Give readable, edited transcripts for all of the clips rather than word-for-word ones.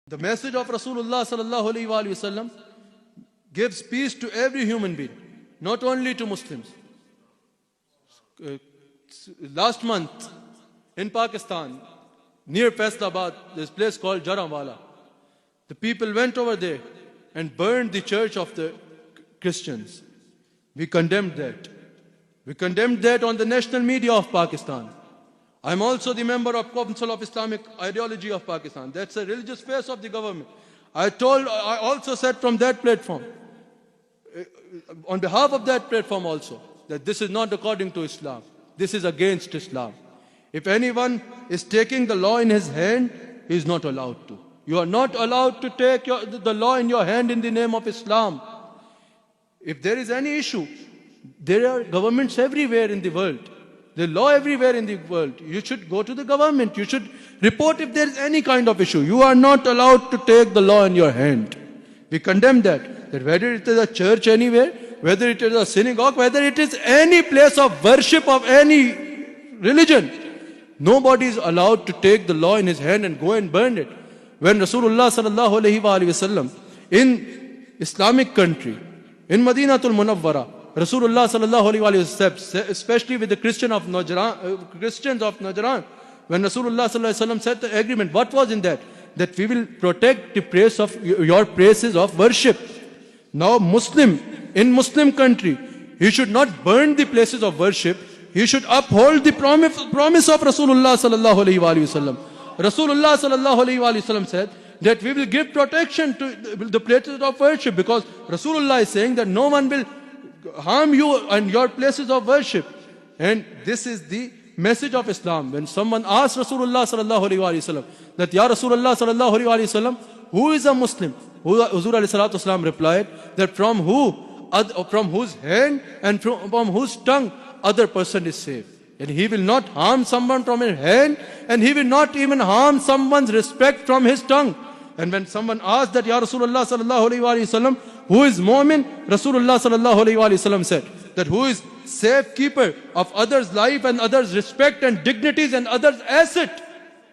The message of Rasulullah sallallahu alaihi wasallam gives peace to every human being, not only to Muslims. Last month in Pakistan, near Faisalabad, there's a place called Jaramwala. The people went over there and burned the church of the Christians. We condemned that. We condemned that on the national media of Pakistan. I'm also the member of Council of Islamic Ideology of Pakistan. That's a religious face of the government. I also said from that platform, on behalf of that platform also, that this is not according to Islam. This is against Islam. If anyone is taking the law in his hand, he is not allowed to. You are not allowed to take the law in your hand in the name of Islam. If there is any issue, there are governments everywhere in the world. There's law everywhere in the world. You should go to the government. You should report if there is any kind of issue. You are not allowed to take the law in your hand. We condemn that. That whether it is a church anywhere, whether it is a synagogue, whether it is any place of worship of any religion, nobody is allowed to take the law in his hand and go and burn it. When Rasulullah sallallahu alaihi wasallam in Islamic country, in Madinatul Munawwara, Rasulullah sallallahu alaihi wasallam, especially with the Christians of Najran, when Rasulullah sallallahu alaihi wasallam said the agreement, what was in that? That we will protect the place of your places of worship. Now in Muslim country, he should not burn the places of worship. He should uphold the promise of Rasulullah sallallahu alaihi wasallam. Rasulullah sallallahu alaihi wasallam said that we will give protection to the places of worship, because Rasulullah is saying that no one will harm you and your places of worship. And this is the message of Islam. When someone asks Rasulullah sallallahu alaihi wasallam that, Ya Rasulullah sallallahu alaihi wasallam, who is a Muslim? Huzur alayhi salatu wasalam replied that from whose hand and from whose tongue other person is safe. And he will not harm someone from his hand, and he will not even harm someone's respect from his tongue. And when someone asked that, Ya Rasulullah sallallahu alaihi wasallam, who is mu'min? Rasulullah sallallahu alaihi wasallam said that who is safekeeper of others' life and others' respect and dignities and others' asset,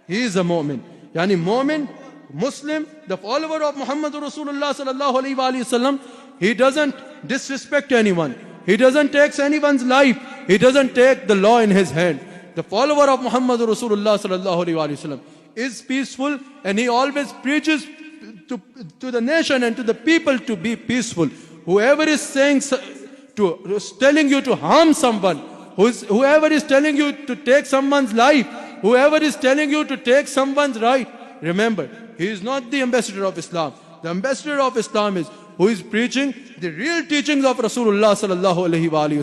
he is a mu'min. Yani mu'min, Muslim, the follower of Muhammad Rasulullah sallallahu alaihi wasallam, he doesn't disrespect anyone. He doesn't take anyone's life. He doesn't take the law in his hand. The follower of Muhammad Rasulullah sallallahu alaihi wasallam is peaceful, and he always preaches to the nation and to the people to be peaceful. Whoever is telling you to harm someone, whoever is telling you to take someone's life, whoever is telling you to take someone's right, remember, he is not the ambassador of Islam. The ambassador of Islam is who is preaching the real teachings of Rasulullah sallallahu alaihi wasallam.